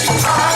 Hare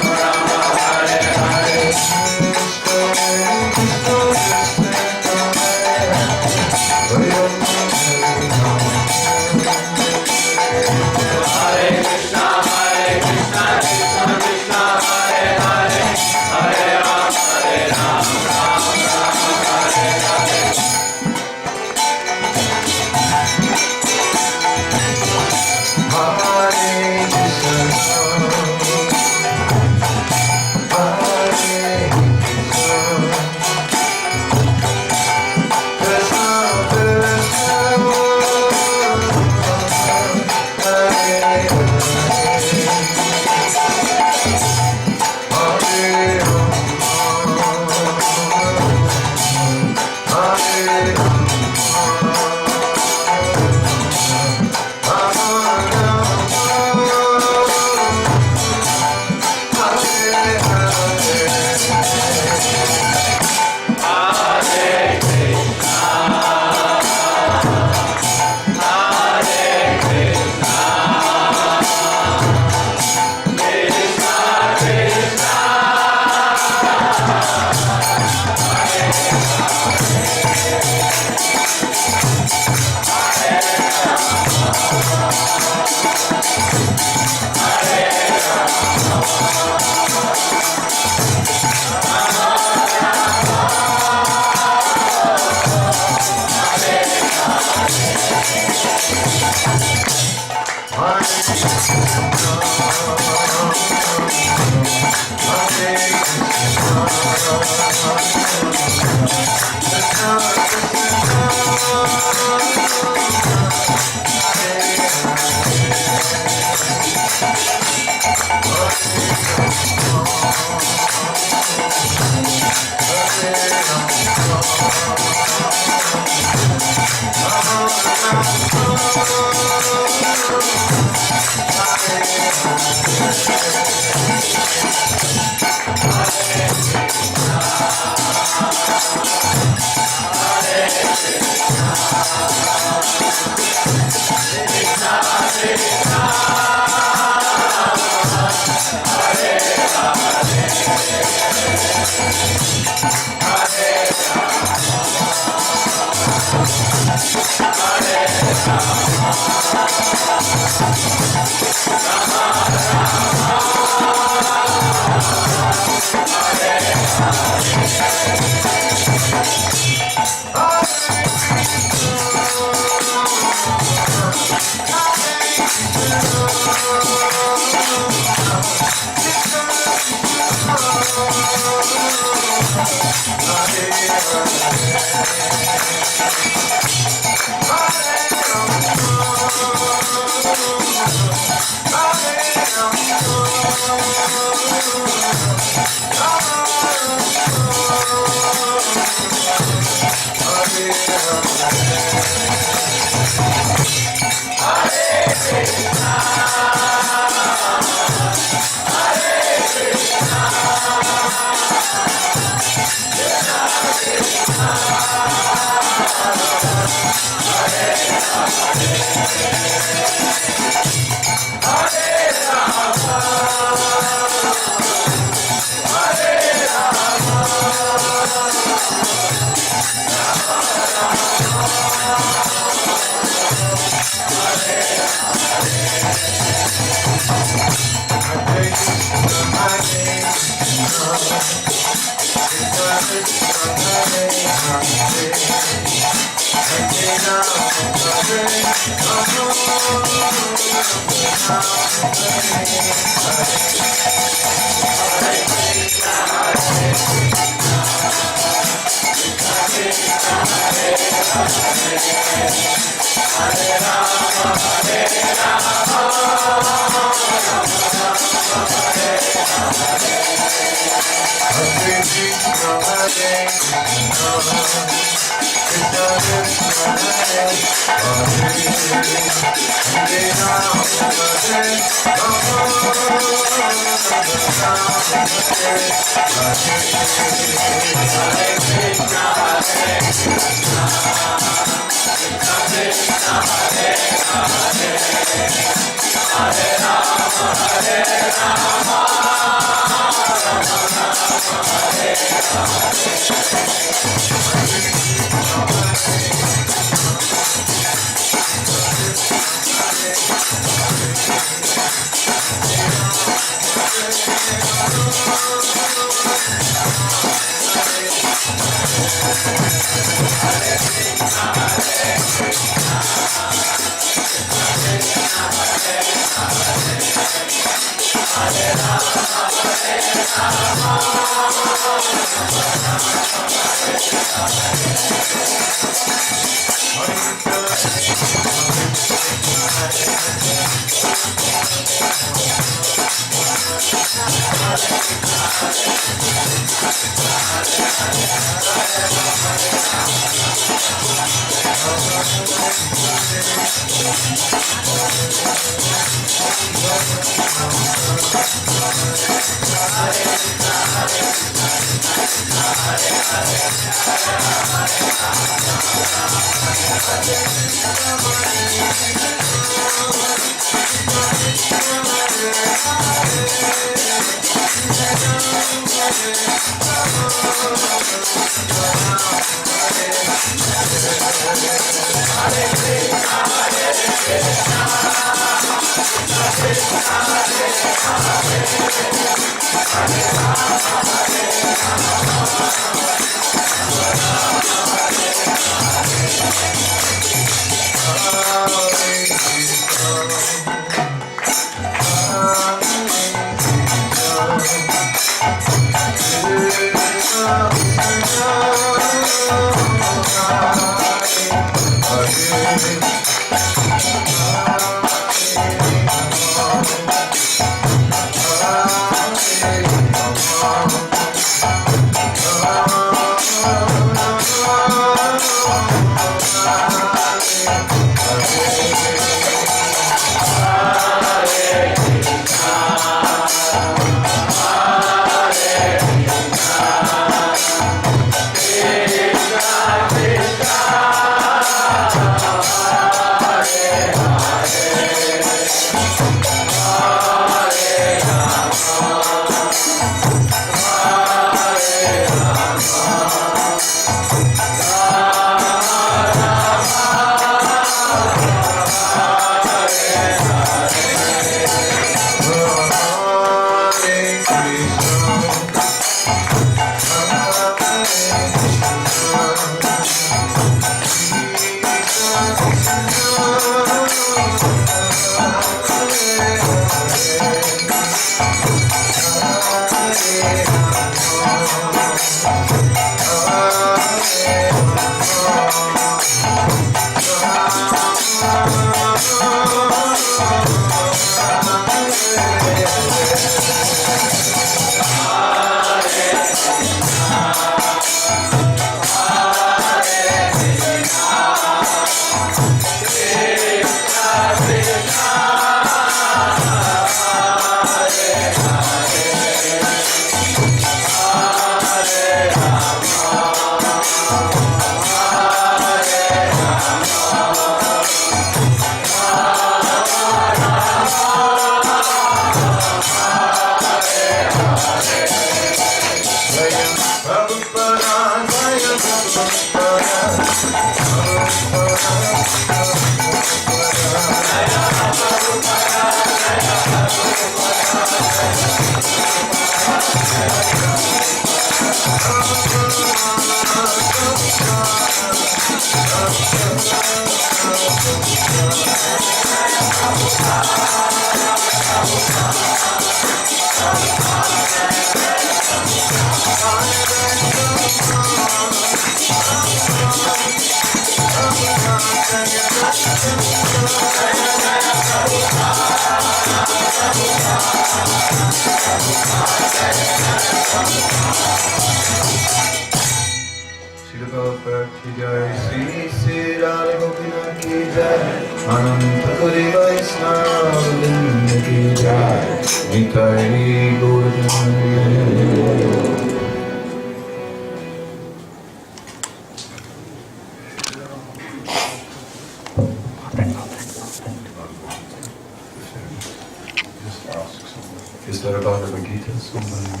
Is there a Bhagavad Gita somewhere?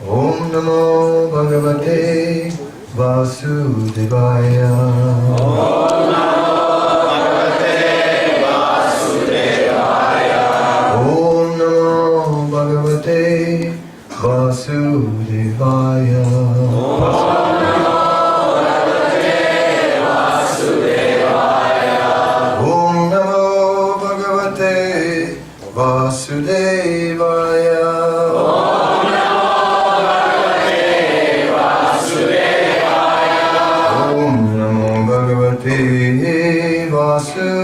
Om Namo Bhagavate Vasudevaya. Om Namo Bhagavate Vasudevaya. Om Namo Bhagavate Vasudevaya. Om Namo Bhagavate Vasudevaya. Om Namo Bhagavate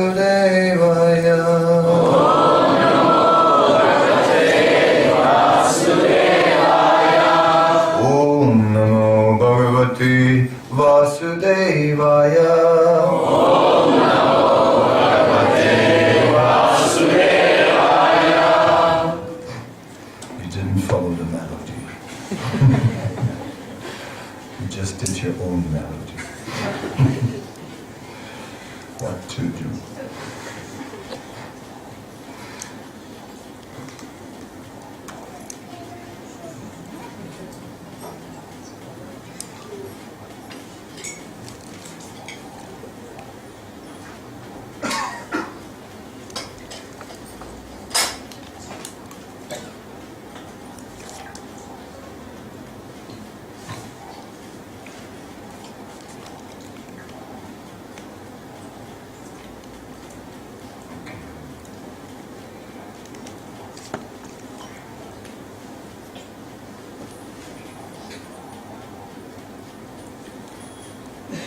Vasudevaya. Om Namo Bhagavate Vasudevaya. You didn't follow the melody. You just did your own melody. What to do?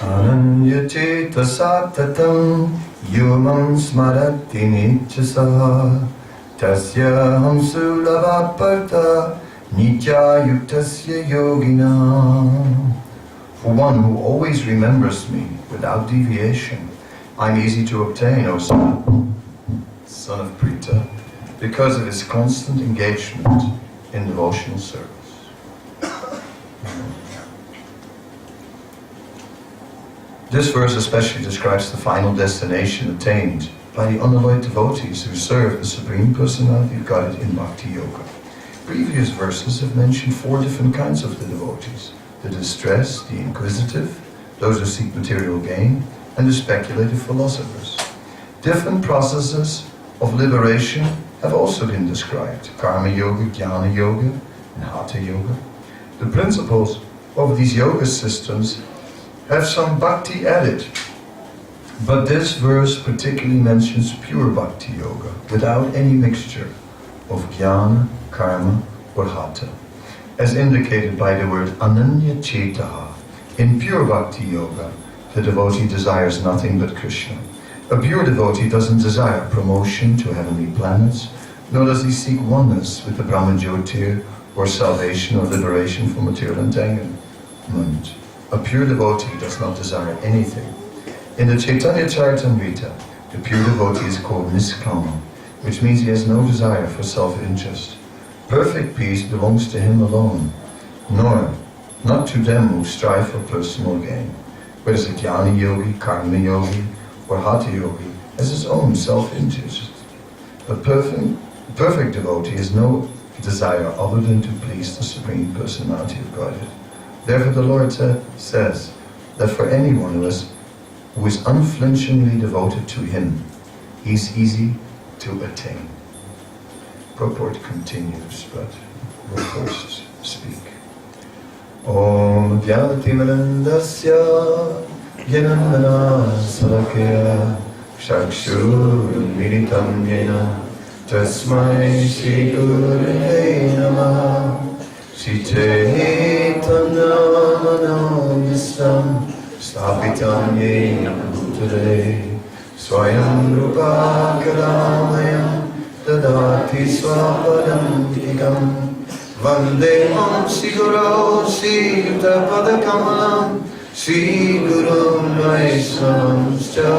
Ananyacheta satatam yomam smarati nityasa tasya hamsulavaparta nityayuktasya yogina. For one who always remembers me without deviation, I'm easy to obtain, O son of Pritha, because of his constant engagement in devotional service. This verse especially describes the final destination attained by the unalloyed devotees who serve the Supreme Personality of Godhead in Bhakti Yoga. Previous verses have mentioned 4 different kinds of the devotees: the distressed, the inquisitive, those who seek material gain, and the speculative philosophers. Different processes of liberation have also been described: Karma Yoga, Jnana Yoga, and Hatha Yoga. The principles of these yoga systems have some bhakti added, but this verse particularly mentions pure bhakti yoga, without any mixture of jnana, karma, or hatha, as indicated by the word ananya chetaha. In pure bhakti yoga, the devotee desires nothing but Krishna. A pure devotee doesn't desire promotion to heavenly planets, nor does he seek oneness with the Brahmajyotir, or salvation or liberation from material entanglement. A pure devotee does not desire anything. In the Chaitanya Charitamrita, the pure devotee is called Niskama, which means he has no desire for self-interest. Perfect peace belongs to him alone, not to them who strive for personal gain. Whereas a Jnana Yogi, Karma Yogi, or Hatha Yogi has his own self-interest. A perfect devotee has no desire other than to please the Supreme Personality of Godhead. Therefore the Lord says that for anyone who is unflinchingly devoted to Him, He's easy to attain. Purport continues, but we'll first speak. Om Jnanatimirandasya Jnanmana Salakya Chakshurmilitam Yena Tasmai Shri Gurave Namaha Shri Chaitanya-Manobhistam Sthapitam Yena Bhutale Swayam Rupa Kadamayam Dadati Swapadam Tikam Vandeham Shri Guru Shri Yuta-Padakamalam Shri Guru Vaishnavamscha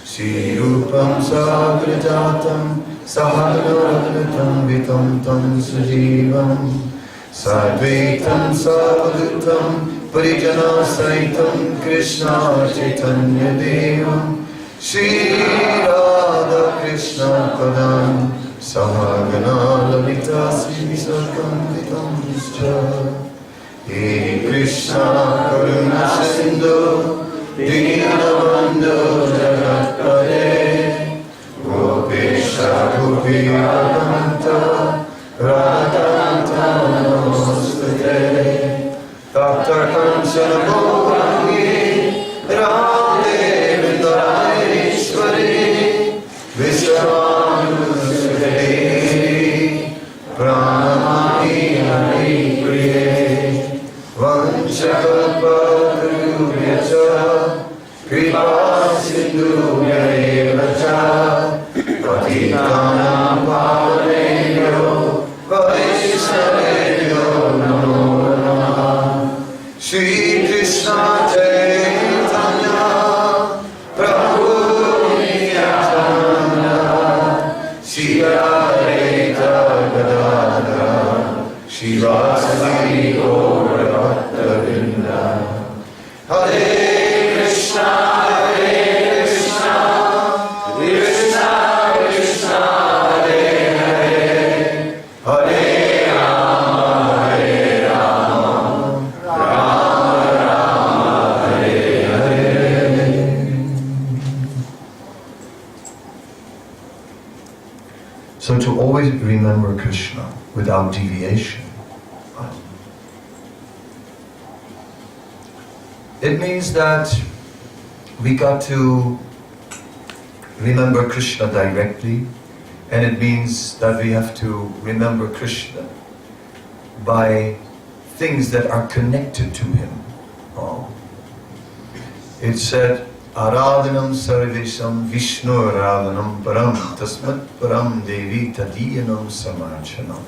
Shri Rupam Sagrajatam Sahagaratam Vitam Tam Sajivam Sadvaitam Savadutam Parijana Saitam Krishna Chaitanya Devam Shri Radha Krishna Padam Sahagana Lalita Sri Visakam Vitam Scha He Krishna Karuna Sindhu Dinabandhu Jagatpade Gopesha Gopiyakanta Radhakanta Namostate Dr. Kansana Bhovangi Radhe Vrindavaneshwari Vishwanusade Pranamani Hari Priye Vanchakalpatarubhyacha Kripa Sindhubhya eva cha Patitanam Pavanebhyo Vaishnavebhyo Namo Namaha Shri Krishna Chaitanya Prabhu Nityananda Shri Advaita Gadadhara Shri Vasari Gaura Bhaktavrinda Hare Krishna Hare Krishna Krishna Krishna Hare Hare Hare Rama Hare Rama Rama Rama Hare Hare. So to always remember Krishna without deviation. It means that we got to remember Krishna directly, and it means that we have to remember Krishna by things that are connected to Him. It said, Aradhanam sarvesham Vishnu aradhanam param tasmat param devi tadiyanam samarchanam.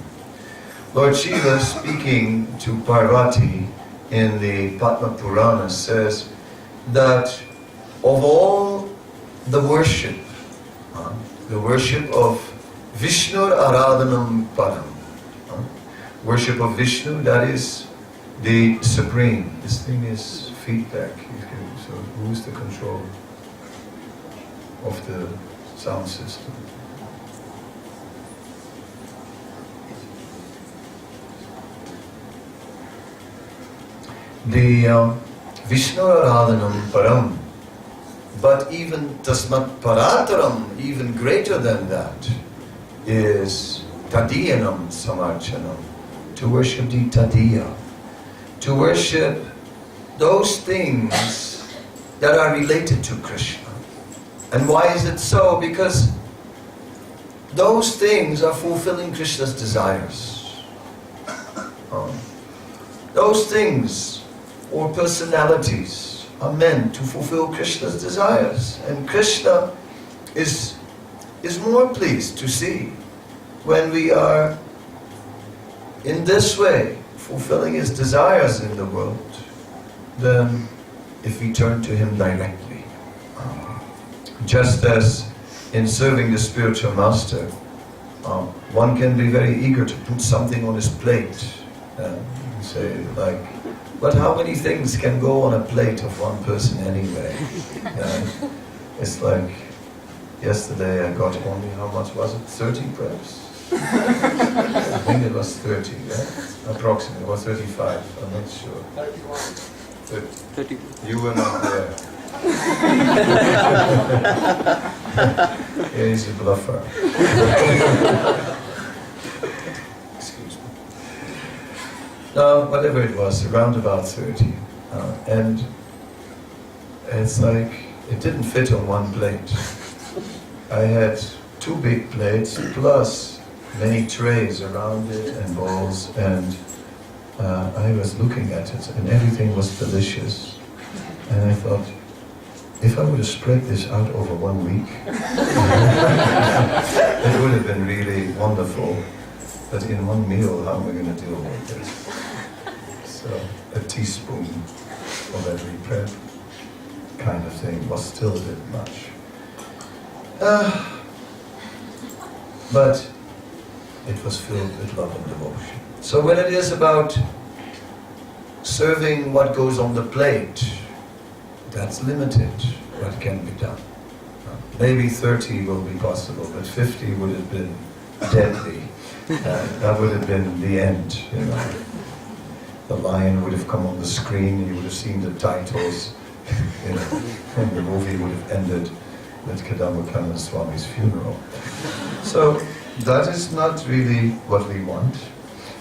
Lord Shiva, speaking to Parvati in the Padma Purana, says that of all the worship of Vishnu aradhanam param, worship of Vishnu, that is the supreme. This thing is feedback. So who's the control of the sound system? The Vishnu Aradhanam Param, but even Tasmat Parataram, even greater than that, is Tadiyanam Samarchanam, to worship the Tadiya, to worship those things that are related to Krishna. And why is it so? Because those things are fulfilling Krishna's desires. Those things or personalities are meant to fulfill Krishna's desires. And Krishna is more pleased to see when we are in this way fulfilling His desires in the world than if we turn to Him directly. Just as in serving the spiritual master, one can be very eager to put something on his plate and say like, but how many things can go on a plate of one person anyway? It's like, yesterday I got only, how much was it? 30 perhaps? I think it was 30, yeah? Approximately, or 35, I'm not sure. 30. You were not there. Yeah, he's a bluffer. Excuse me. No, whatever it was, around about 30. And it's like, it didn't fit on one plate. I had 2 big plates, plus many trays around it and bowls, and I was looking at it, and everything was delicious. And I thought, if I would have spread this out over 1 week, it would have been really wonderful. But in one meal, how am I going to deal with this? So a teaspoon of every bread kind of thing was still a bit much. But it was filled with love and devotion. So when it is about serving what goes on the plate, that's limited, what can be done. Maybe 30 will be possible, but 50 would have been deadly. That would have been the end, you know. The lion would have come on the screen, and you would have seen the titles, you know, and the movie would have ended with Kadamba Swami's funeral. So that is not really what we want.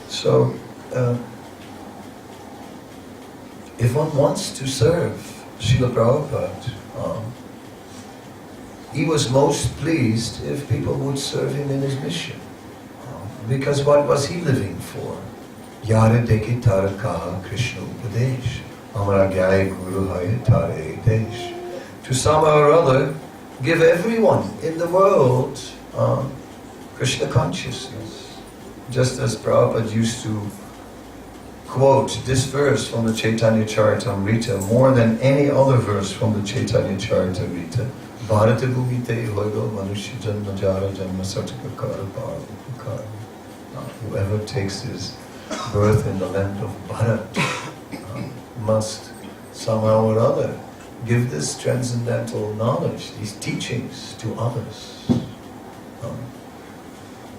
So if one wants to serve Srila Prabhupada, he was most pleased if people would serve him in his mission. Because what was he living for? Yare deki tar kaha Krishna Upadesh, Amara Gyaya Guru Haya Tare Desh. To somehow or other, give everyone in the world Krishna consciousness. Just as Prabhupada used to quote this verse from the Chaitanya Charitamrita more than any other verse from the Chaitanya Charitamrita. Bharata Bhumite Hoigo Manushya Janma Jara Janma Satakakara Bharavakara. Whoever takes his birth in the land of Bharat must somehow or other give this transcendental knowledge, these teachings to others.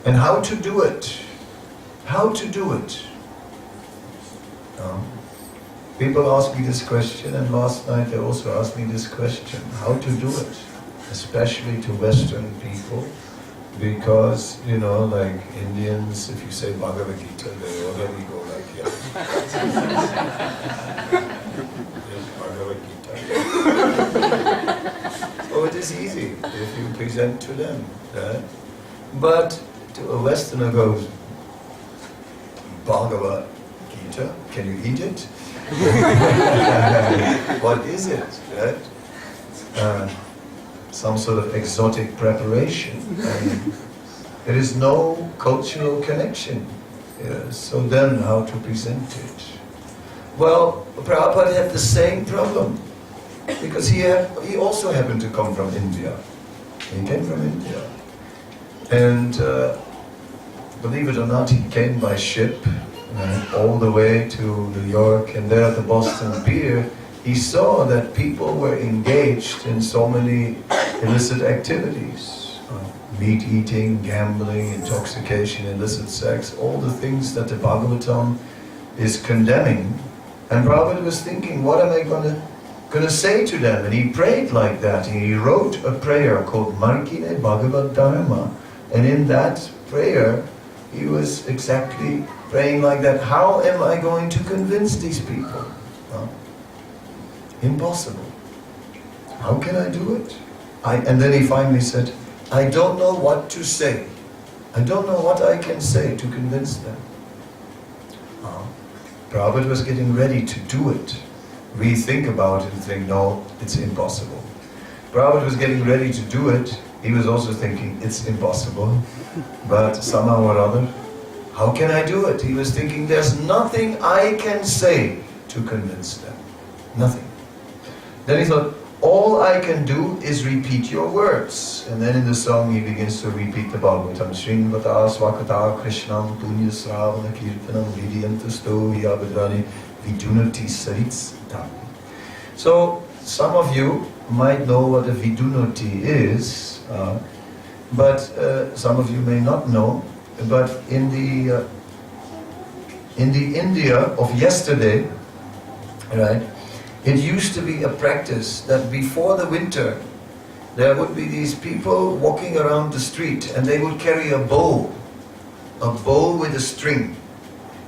And how to do it? How to do it? People ask me this question, and last night they also asked me this question, how to do it? Especially to Western people, because, you know, like Indians, if you say Bhagavad Gita, they already go like, yeah. Yes, Bhagavad Gita. So it is easy if you present to them. But to a Westerner goes, Bhagavad Gita, can you eat it? What is it? Right? Some sort of exotic preparation. There is no cultural connection. So then how to present it? Well, Prabhupada had the same problem, because he also happened to come from India. He came from India. And believe it or not, he came by ship all the way to New York, and there at the Boston Pier, he saw that people were engaged in so many illicit activities. Meat eating, gambling, intoxication, illicit sex, all the things that the Bhagavatam is condemning. And Prabhupada was thinking, what am I going to say to them? And he prayed like that. And he wrote a prayer called Markine Bhagavad Dharma. And in that prayer, he was exactly praying like that. How am I going to convince these people? Impossible. How can I do it? And then he finally said, I don't know what to say. I don't know what I can say to convince them. Prabhupada was getting ready to do it. We think about it and think, no, it's impossible. Prabhupada was getting ready to do it. He was also thinking, it's impossible. But somehow or other, how can I do it? He was thinking, there's nothing I can say to convince them. Nothing. Then he thought, all I can do is repeat your words. And then in the song he begins to repeat the Bhagavatam. Srinvata Swakata Krishnam Punya Sravana Kirtanam Vidyantasto Yabadrani Vidunati Saritstam. So some of you might know what a Vidunati is, but some of you may not know. But in the India of yesterday, right, it used to be a practice that before the winter, there would be these people walking around the street and they would carry a bow with a string.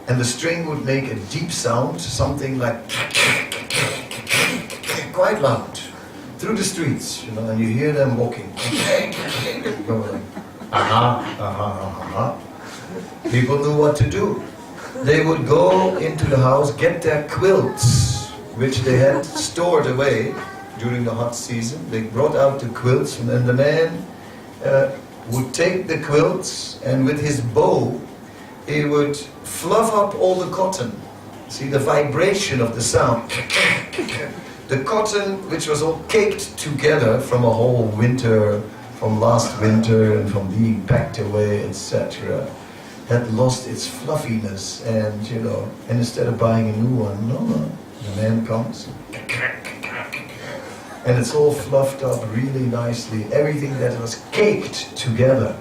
And the string would make a deep sound, something like quite loud, through the streets, you know, and you hear them walking. Going, aha, aha, aha. People knew what to do. They would go into the house, get their quilts, which they had stored away during the hot season. They brought out the quilts, and then the man would take the quilts, and with his bow, he would fluff up all the cotton. See the vibration of the sound. The cotton, which was all caked together from a whole winter, from last winter and from being packed away, etc., had lost its fluffiness, and you know, and instead of buying a new one, no, the man comes, and it's all fluffed up really nicely. Everything that was caked together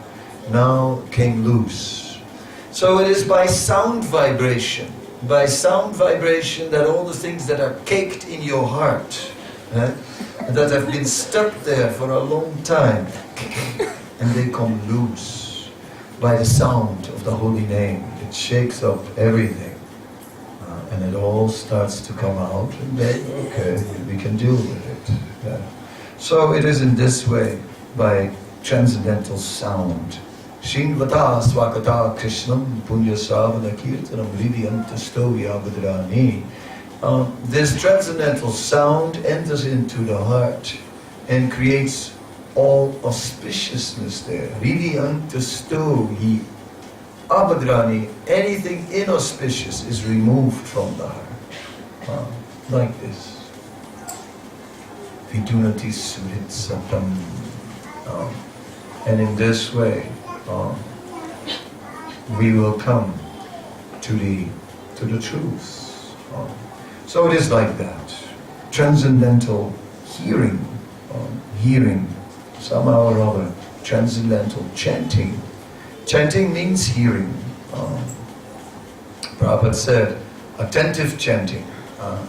now came loose. So it is by sound vibration that all the things that are caked in your heart, that have been stuck there for a long time, and they come loose by the sound of the holy name. It shakes up everything, and it all starts to come out, and then, okay, we can deal with it. Yeah. So it is in this way, by transcendental sound. Shinvata swakata krishnam punya savana kirtanam hridiyanta stovya vadrani. This transcendental sound enters into the heart and creates all auspiciousness there. Hridiyanta stovhi abhadrani. Anything inauspicious is removed from the heart. Like this. Vidunati surit satam. And in this way, we will come to the truth. So it is like that. Transcendental hearing, somehow or other. Transcendental chanting. Chanting means hearing. Prabhupada said, attentive chanting.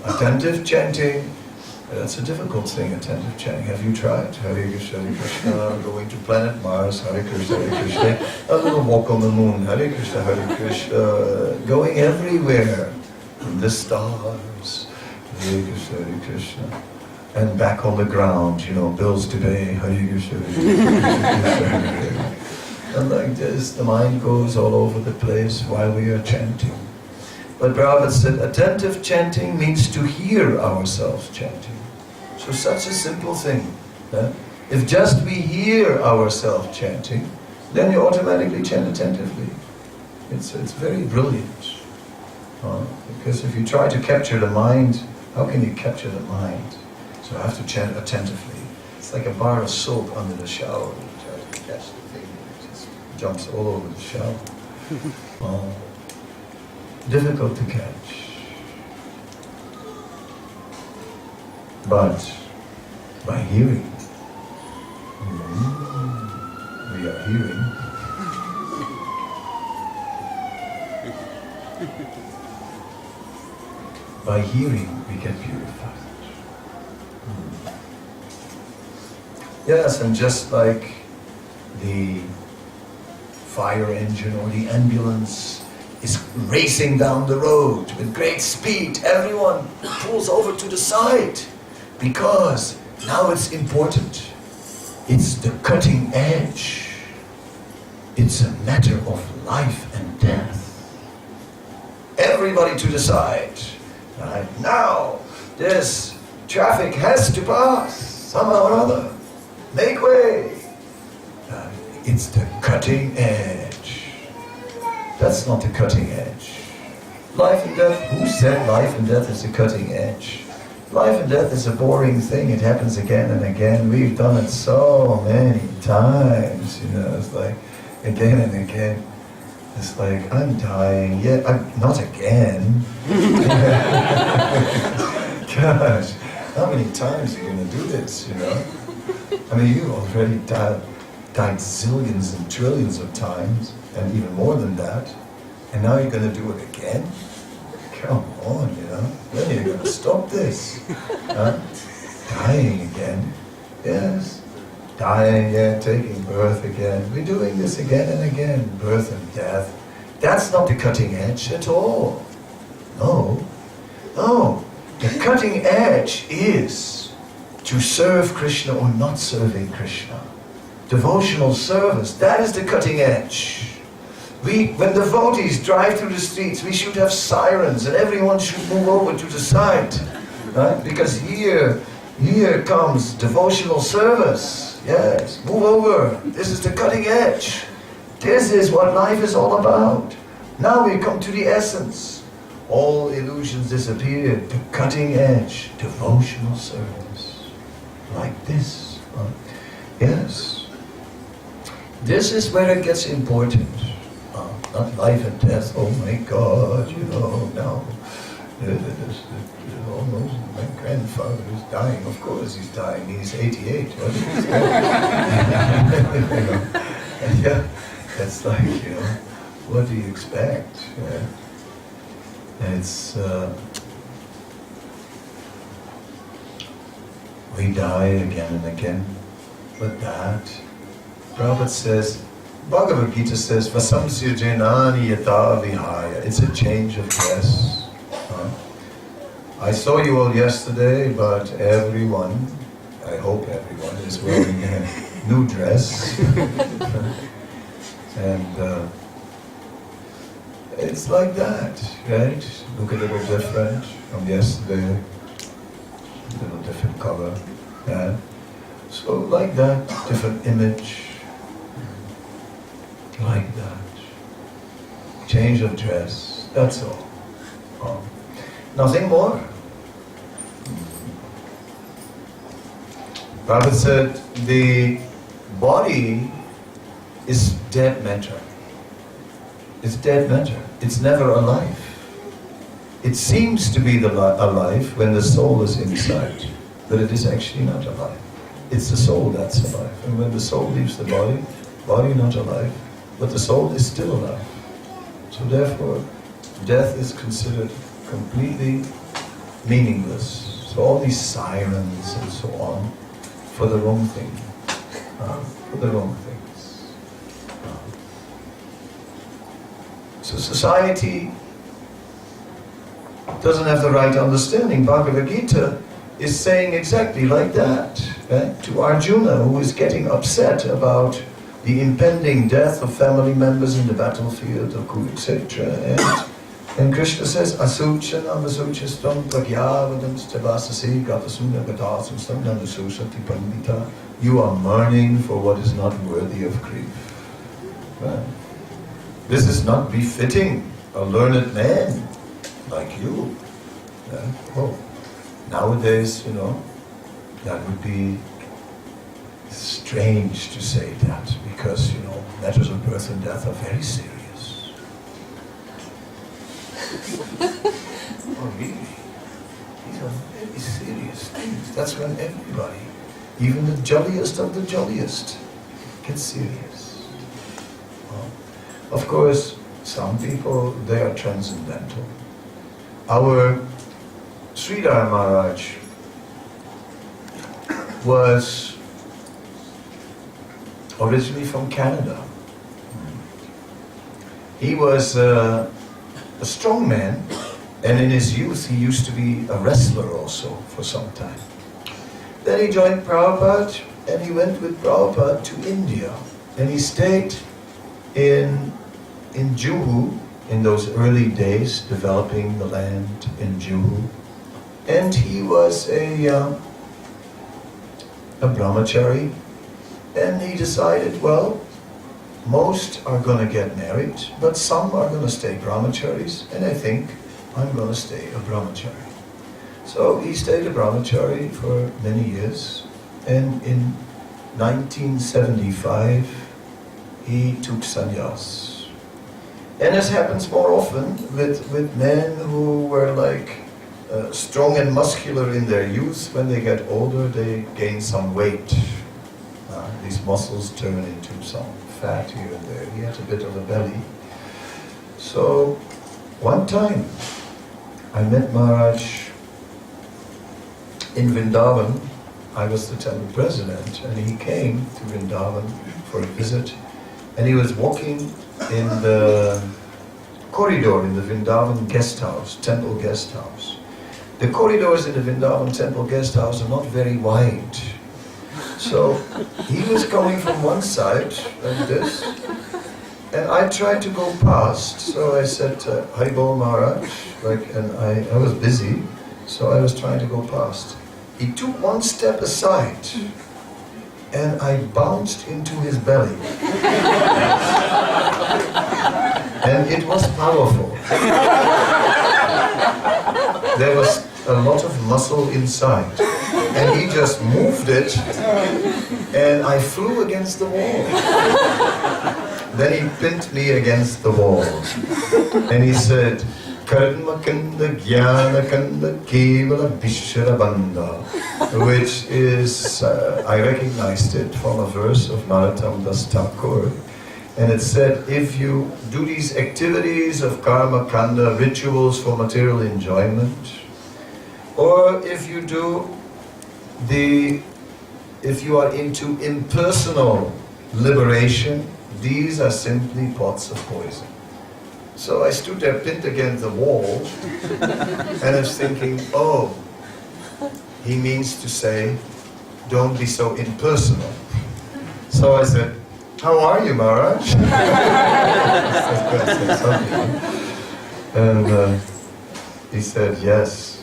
Attentive chanting, that's a difficult thing, attentive chanting. Have you tried? Hare Krishna, Hare Krishna, going to planet Mars, Hare Krishna, Hare Krishna, a little walk on the moon, Hare Krishna, Hare Krishna, going everywhere, in the stars, Hare Krishna, Hare Krishna, and back on the ground, you know, bills to pay, Hare Krishna, Hare Krishna, Hare Krishna. And like this, the mind goes all over the place while we are chanting. But Prabhupada said, attentive chanting means to hear ourselves chanting. So such a simple thing. If just we hear ourselves chanting, then you automatically chant attentively. It's very brilliant. Because if you try to capture the mind, how can you capture the mind? So I have to chant attentively. It's like a bar of soap under the shower. You try to catch the thing, it just jumps all over the shower. Difficult to catch. But by hearing, we are hearing. By hearing, we get purified. Yes, and just like the fire engine or the ambulance is racing down the road with great speed, everyone pulls over to the side because now it's important. It's the cutting edge. It's a matter of life and death. Everybody to the side. Right now, this traffic has to pass somehow or other. Make way. It's the cutting edge. That's not the cutting edge. Life and death, who said life and death is the cutting edge? Life and death is a boring thing. It happens again and again. We've done it so many times. You know, it's like again and again. It's like, I'm dying. Yeah, not again. Gosh, how many times are you going to do this, you know? I mean, you already died zillions and trillions of times. and even more than that, and now you're going to do it again? Come on, when are you going to stop this? Huh? Dying again? Yes. Dying again, taking birth again. We're doing this again and again, birth and death. That's not the cutting edge at all. No. No. The cutting edge is to serve Krishna or not serving Krishna. Devotional service, that is the cutting edge. When devotees drive through the streets, we should have sirens and everyone should move over to the side. Right? Because here comes devotional service. Yes, move over. This is the cutting edge. This is what life is all about. Now we come to the essence. All illusions disappeared. The cutting edge, devotional service. Like this. Yes. This is where it gets important. Not life and death, oh my God, now. Almost, my grandfather is dying, of course he's dying, he's 88. Yeah, that's like, what do you expect? Yeah. It's, we die again and again, but that, Prabhupada says, Bhagavad Gita says, Vasamsya Jainani yata vihaya. It's a change of dress. I saw you all yesterday, but everyone, I hope everyone, is wearing a new dress. And it's like that, right? Look a little different from yesterday. A little different color. Yeah. So like that, different image. Like that. Change of dress, that's all. Nothing more. Prabhupada said the body is dead matter. It's dead matter. It's never alive. It seems to be alive when the soul is inside, but it is actually not alive. It's the soul that's alive. And when the soul leaves the body not alive, but the soul is still alive. So therefore, death is considered completely meaningless. So all these sirens and so on, for the wrong thing. For the wrong things. So society doesn't have the right understanding. Bhagavad Gita is saying exactly like that. Right? To Arjuna, who is getting upset about the impending death of family members in the battlefield of Kurukshetra, and Krishna says, Asuchanam asuchastam pragyavadam stabasasi gatasuna gadasam samnanasushati pandita. You are mourning for what is not worthy of grief. Right? This is not befitting a learned man like you. Yeah? Oh, nowadays, that would be strange to say that, because, matters of birth and death are very serious. Oh, really? These are very serious things. That's when everybody, even the jolliest of the jolliest, gets serious. Of course, some people, they are transcendental. Our Sridhar Maharaj was originally from Canada. He was a strong man, and in his youth he used to be a wrestler also for some time. Then he joined Prabhupada, and he went with Prabhupada to India, and he stayed in Juhu in those early days, developing the land in Juhu. And he was a brahmachari, and he decided, well, most are going to get married, but some are going to stay brahmacharis, and I think I'm going to stay a brahmachari. So he stayed a brahmachari for many years, and in 1975 he took sannyas. And this happens more often with men who were like strong and muscular in their youth. When they get older, they gain some weight. These muscles turn into some fat here and there. He had a bit of a belly. So one time I met Maharaj in Vrindavan. I was the temple president, and he came to Vrindavan for a visit, and he was walking in the corridor in the Vrindavan guest house, temple guest house. The corridors in the Vrindavan temple guest house are not very wide. So he was coming from one side, like this, and I tried to go past. So I said, Haribol Maharaj, and I was busy, so I was trying to go past. He took one step aside, and I bounced into his belly. And it was powerful. There was a lot of muscle inside. And he just moved it, and I flew against the wall. Then he pinned me against the wall. And he said, Karma Kanda Jnana Kanda Kevala Visharabandha, which is, I recognized it from a verse of Narottam Das Thakur. And it said, if you do these activities of karma kanda, rituals for material enjoyment, or if you are into impersonal liberation, these are simply pots of poison. So I stood there pinned against the wall, and I was thinking, oh, he means to say, don't be so impersonal. So I said, how are you, Maharaj? And he said, yes,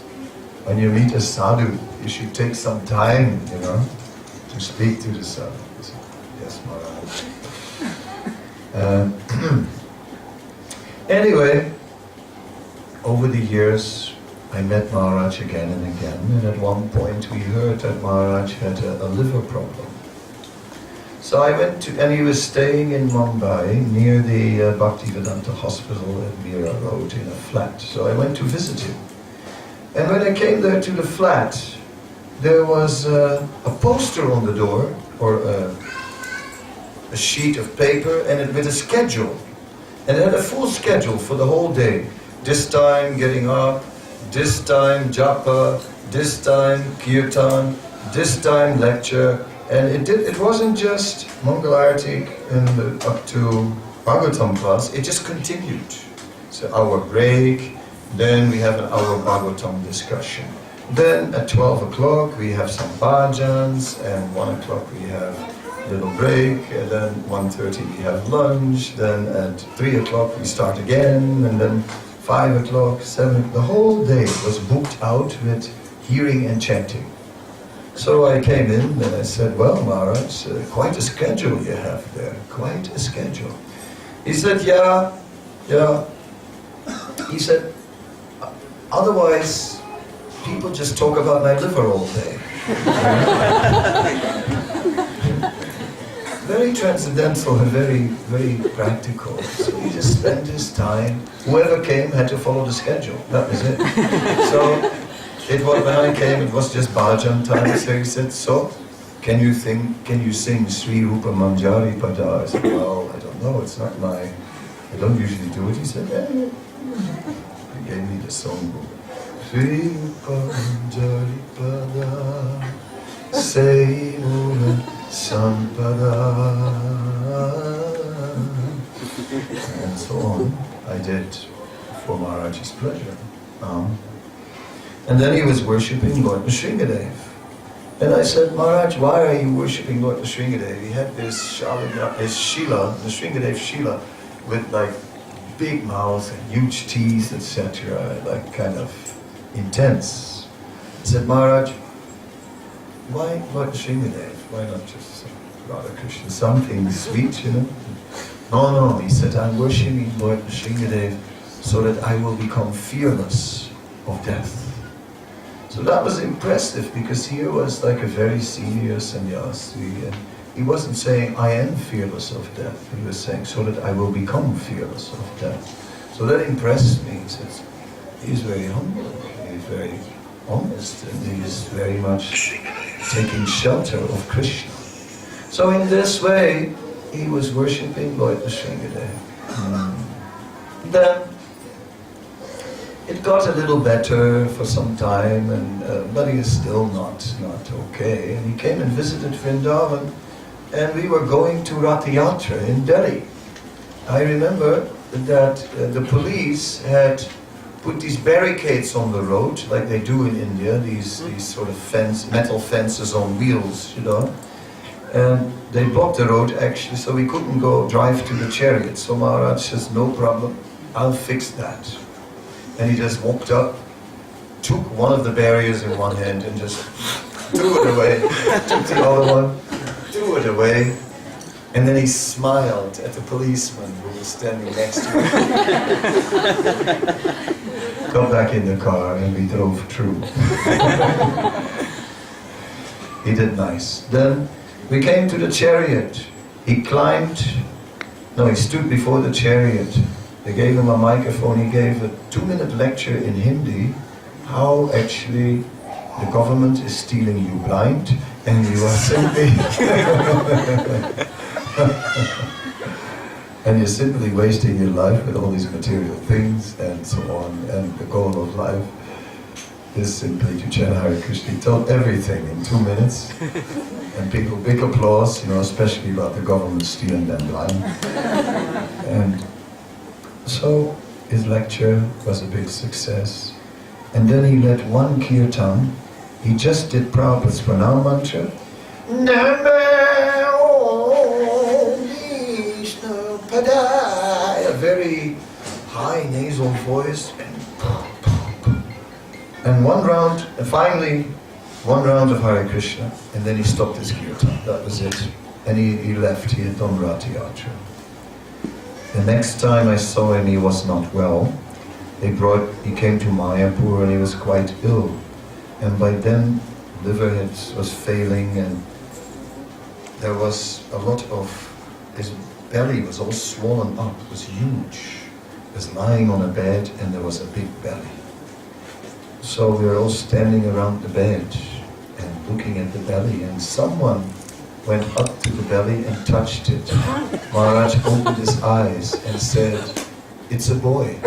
when you meet a sadhu, you should take some time, to speak to the sadhu. I said, yes, Maharaj. Anyway, over the years, I met Maharaj again and again, and at one point we heard that Maharaj had a liver problem. So I went to, and he was staying in Mumbai, near the Bhaktivedanta Hospital at Mira Road in a flat. So I went to visit him. And when I came there to the flat, there was a poster on the door, or a sheet of paper, and it with a schedule. And it had a full schedule for the whole day. This time getting up, this time japa, this time kirtan, this time lecture. And it wasn't just Mangalarti and up to Bhagavatam class, it just continued. So our break, then we have an hour Bhagavatam discussion. Then at 12 o'clock we have some bhajans, and 1 o'clock we have a little break, and then 1:30 we have lunch, then at 3 o'clock we start again, and then 5 o'clock, 7, the whole day was booked out with hearing and chanting. So I came in and I said, well, Maharaj, quite a schedule you have there, quite a schedule. He said, yeah. He said, otherwise, people just talk about my liver all day. Very transcendental and very, very practical. So he just spent his time. Whoever came had to follow the schedule. That was it. So when I came, it was just bhajan time. So he said, so, can you sing Sri Rupa Manjari Pada? I said, well, I don't know, it's not I don't usually do it. He said, He gave me the songbook. Sri Rupa Manjari Pada, Sei Mula Sampada, and so on. I did for Maharaj's pleasure. And then he was worshipping Lord Nrsingadev. And I said, Maharaj, why are you worshipping Lord Nrsingadev? He had his Shila, Nrsingadev Shila, with like big mouth and huge teeth, etc., like kind of intense. I said, Maharaj, why Lord Nrsingadev? Why not just Radha Krishna? Something sweet, No, he said, I'm worshipping Lord Nrsingadev so that I will become fearless of death. So that was impressive, because here was like a very senior sannyasi, and he wasn't saying, I am fearless of death. He was saying, so that I will become fearless of death. So that impressed me. He says, he's very humble, he's very honest, and he's very much taking shelter of Krishna. So in this way, he was worshipping Lord Nrsimhadev. Then it got a little better for some time, but he is still not okay. And he came and visited Vrindavan, and we were going to Rath Yatra in Delhi. I remember that the police had put these barricades on the road, like they do in India, these sort of metal fences on wheels, you know. And they blocked the road actually, so we couldn't drive to the chariot. So Maharaj says, no problem, I'll fix that. And he just walked up, took one of the barriers in one hand and just threw it away, took the other one, threw it away, and then he smiled at the policeman who was standing next to him. Got back in the car and we drove through. He did nice. Then we came to the chariot. He stood before the chariot. They gave him a microphone. He gave a 2-minute lecture in Hindi, how actually the government is stealing you blind and you are simply and you're simply wasting your life with all these material things and so on, and the goal of life is simply to chant Hare Krishna. He told everything in 2 minutes, and people, big applause, you know, especially about the government stealing them blind. And so his lecture was a big success. And then he led one kirtan. He just did Prabhupada's pranam mantra. A very high nasal voice, and one round, and finally one round of Hare Krishna, and then he stopped his kirtan. That was it. And he left. He had done Rath Yatra. The next time I saw him, he was not well. He came to Mayapur and he was quite ill. And by then, liver was failing, and there was a lot of, his belly was all swollen up, it was huge. He was lying on a bed and there was a big belly. So we were all standing around the bed and looking at the belly, and someone went up to the belly and touched it. Maharaj opened his eyes and said, "It's a boy."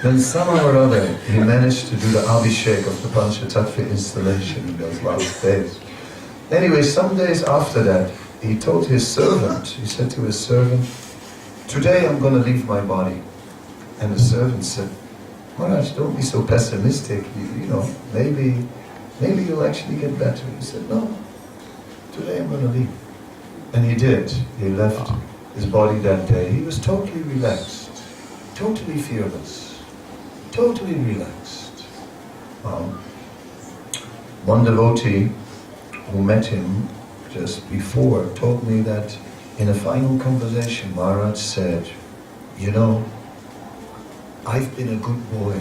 Then somehow or other, he managed to do the Abhishek of the Panchatattva installation in those last days. Anyway, some days after that, he told his servant, he said to his servant, "Today I'm going to leave my body." And the servant said, "Maharaj, don't be so pessimistic, you know, maybe you'll actually get better." He said, "No, today I'm going to leave." And he did. He left his body that day. He was totally relaxed, totally fearless, totally relaxed. One devotee who met him just before told me that in a final conversation, Maharaj said, "You know, I've been a good boy."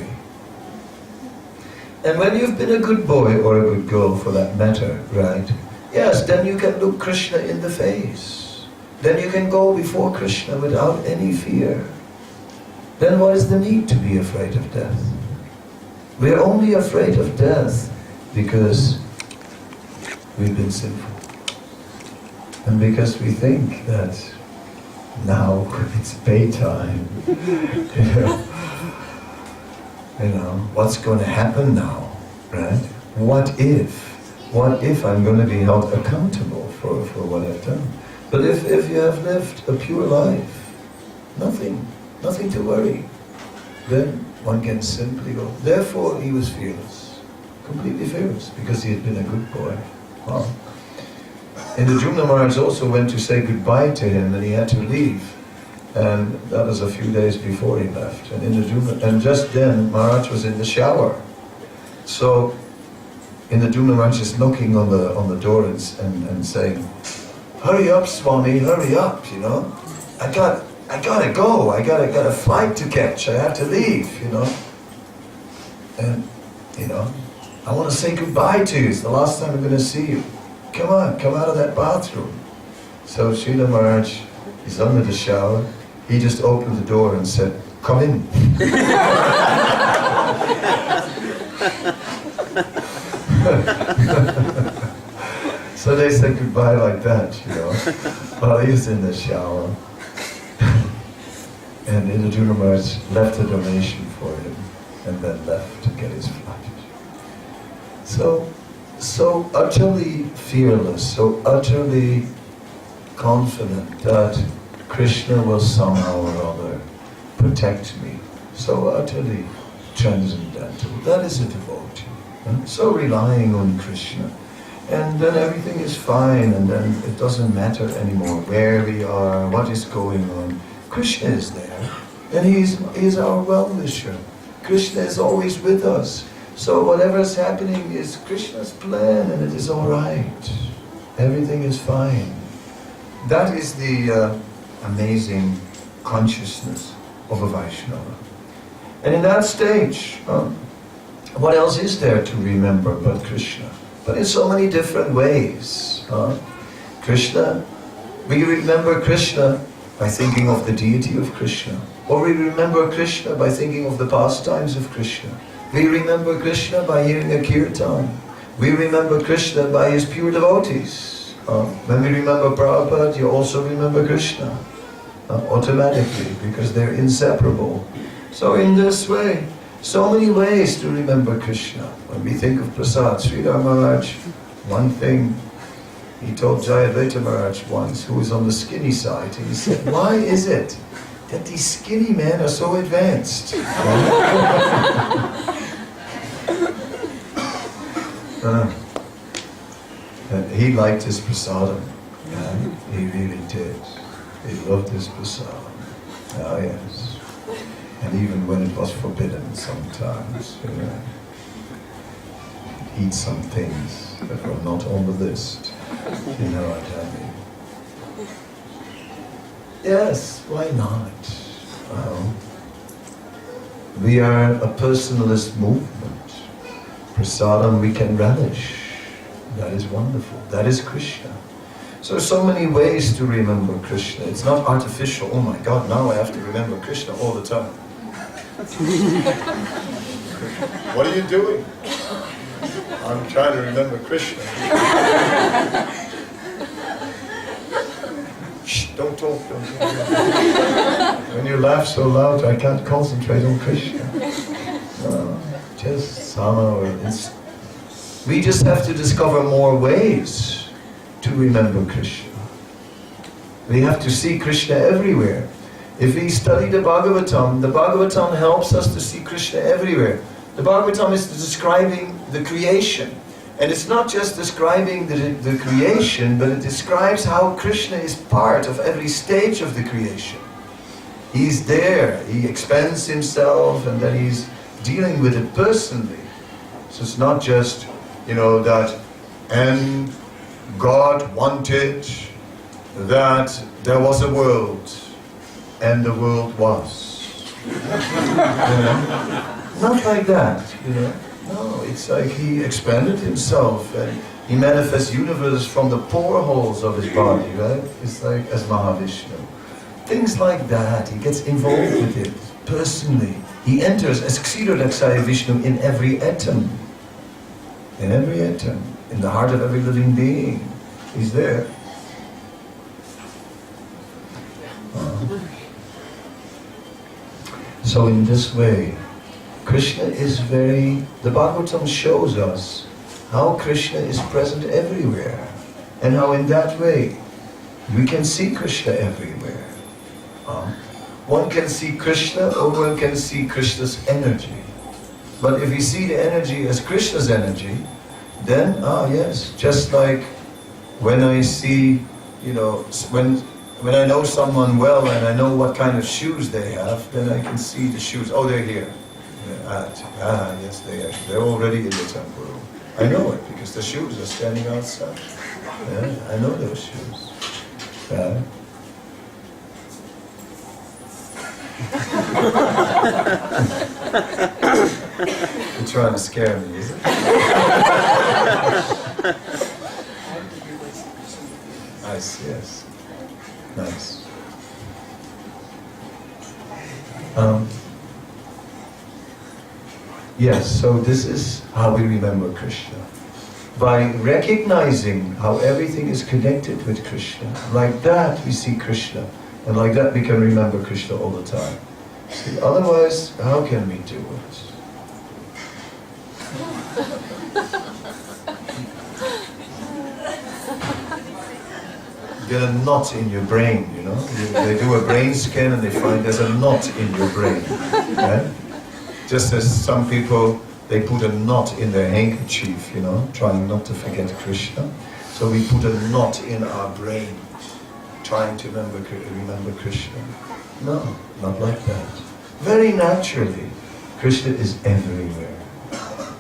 And when you've been a good boy, or a good girl for that matter, right? Yes, then you can look Krishna in the face. Then you can go before Krishna without any fear. Then what is the need to be afraid of death? We're only afraid of death because we've been sinful. And because we think that now it's paytime. You know, what's going to happen now, right? What if I'm going to be held accountable for what I've done? But if you have lived a pure life, nothing to worry, then one can simply go. Therefore he was fearless, completely fearless, because he had been a good boy. Wow. And the Jumna Maharaj also went to say goodbye to him, and he had to leave. And that was a few days before he left. And just then, Maharaj was in the shower. So, in the Jumna Maharaj is knocking on the door and saying, "Hurry up, Swami, hurry up, you know. I gotta go. I got a flight to catch. I have to leave, you know. And, you know, I want to say goodbye to you. It's the last time I'm going to see you. Come on, come out of that bathroom." So Srila Maharaj is under the shower. He just opened the door and said, "Come in." So they said goodbye like that, while he was in the shower. And Indra Maharaj left a donation for him and then left to get his flight. So utterly fearless, so utterly confident that Krishna will somehow or other protect me. So utterly transcendental. That is a devotee. So relying on Krishna. And then everything is fine, and then it doesn't matter anymore where we are, what is going on. Krishna is there, and He's our well-wisher. Krishna is always with us. So whatever is happening is Krishna's plan, and it is all right. Everything is fine. That is the amazing consciousness of a Vaishnava. And in that stage, what else is there to remember but Krishna? But in so many different ways. Krishna, we remember Krishna by thinking of the deity of Krishna. Or we remember Krishna by thinking of the pastimes of Krishna. We remember Krishna by hearing a kirtan. We remember Krishna by his pure devotees. When we remember Prabhupada, you also remember Krishna. Automatically, because they're inseparable. So in this way, so many ways to remember Krishna. When we think of Prasad, Sridhar Maharaj, one thing he told Jayadvaita Maharaj once, who was on the skinny side, he said, why is it that these skinny men are so advanced? He liked his prasadam. He really did. He loved his prasadam. Ah, yes. And even when it was forbidden sometimes, eat some things that were not on the list. You know what I mean? Yes, why not? We are a personalist movement. Prasadam we can relish. That is wonderful. That is Krishna. So many ways to remember Krishna. It's not artificial. Oh my God, now I have to remember Krishna all the time. What are you doing? I'm trying to remember Krishna. Shh, don't talk. When you laugh so loud, I can't concentrate on Krishna. No, just somehow. We just have to discover more ways to remember Krishna. We have to see Krishna everywhere. If we study the Bhagavatam helps us to see Krishna everywhere. The Bhagavatam is describing the creation. And it's not just describing the creation, but it describes how Krishna is part of every stage of the creation. He's there, he expends himself, and then he's dealing with it personally. So it's not just, that, and God wanted that there was a world, and the world was. Not like that, No, it's like he expanded himself and he manifests universe from the pore holes of his body, right? It's like as Mahavishnu. Things like that, he gets involved with it personally. He enters as Kshirodakshaya Vishnu in every atom. In every atom. In the heart of every living being. He's there. So in this way, Krishna is the Bhagavatam shows us how Krishna is present everywhere. And how in that way, we can see Krishna everywhere. One can see Krishna or one can see Krishna's energy. But if we see the energy as Krishna's energy, then, yes, just like when I see, when I know someone well and I know what kind of shoes they have, then I can see the shoes. Oh, they're here. Yes, they're already in the temple room. I know it because the shoes are standing outside. Yeah, I know those shoes. You're trying to scare me, is it? Nice, yes. Nice. Yes, so this is how we remember Krishna. By recognizing how everything is connected with Krishna, like that we see Krishna, and like that we can remember Krishna all the time. See, otherwise, how can we do it? Get a knot in your brain, you know? They do a brain scan and they find there's a knot in your brain. Right? Just as some people, they put a knot in their handkerchief, you know, trying not to forget Krishna. So we put a knot in our brain, trying to remember Krishna. No, not like that. Very naturally, Krishna is everywhere.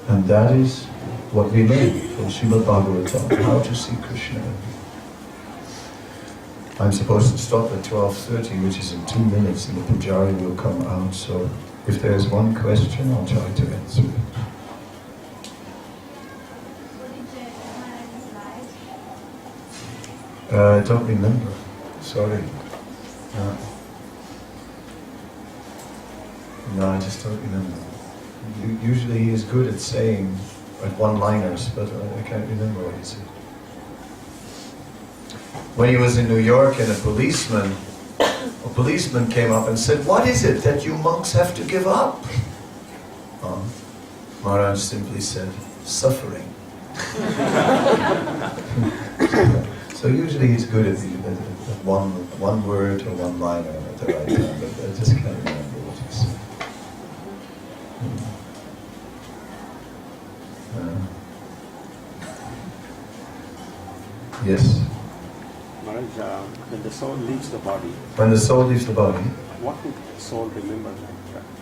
And that is what we learn from Srimad Bhagavatam, how to see Krishna everywhere. I'm supposed to stop at 12:30, which is in 2 minutes, and the Pujari will come out, so if there's one question, I'll try to answer it. I don't remember. Sorry. No, I just don't remember. Usually he is good at saying one-liners, but I can't remember what he said. When he was in New York and a policeman came up and said, "What is it that you monks have to give up?" Maharaj simply said, "Suffering." So usually he's good at one word or one liner at the right time, but I just can't remember what he said. Yes? Maharaj, when the soul leaves the body, When the soul leaves the body, what would the soul remember?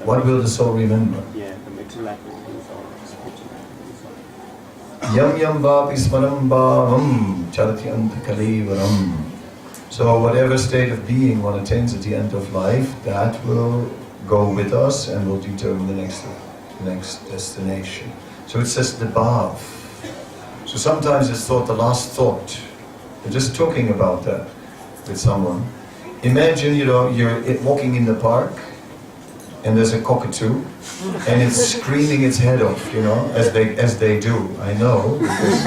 what will the soul remember? Yeah, the material activities or spiritual activities. Yam yam vapi smaram bhavam charati antakalevaram. So whatever state of being one attains at the end of life, that will go with us and will determine the next destination. So it says the bhav. So sometimes it's thought the last thought. We're just talking about that with someone. Imagine, you're walking in the park and there's a cockatoo and it's screaming its head off, as they do. I know, because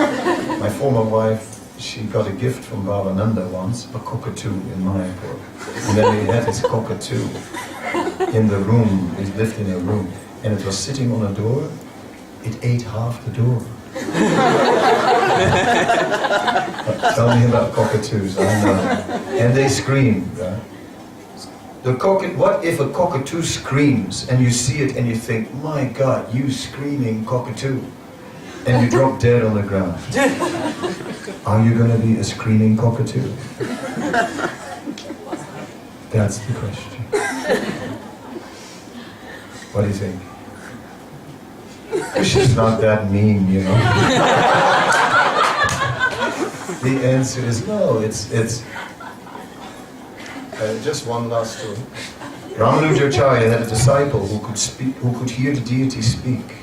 my former wife, she got a gift from Bhavananda once, a cockatoo in Mayapur. And then he had his cockatoo in the room, he lived in a room, and it was sitting on a door. It ate half the door. Tell me about cockatoos, I know. And they scream, right? What if a cockatoo screams and you see it and you think, "My God, you screaming cockatoo," and you drop dead on the ground? Are you going to be a screaming cockatoo? That's the question. What do you think? Krishna's not that mean, The answer is no. It's just one last story. Ramanujacharya had a disciple who could hear the deity speak.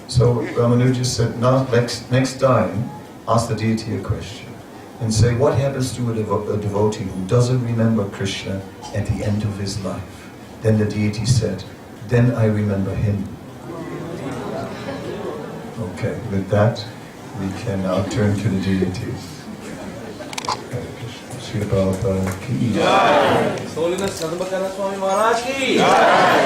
So Ramanuja said, "Now next time, ask the deity a question and say, what happens to a devotee who doesn't remember Krishna at the end of his life?" Then the deity said, "Then I remember him." Okay, with that, we can now turn to the deities. Srila Prabhupada ki jai. Holiness Sadhbhakara Swami Maharaj ki jai.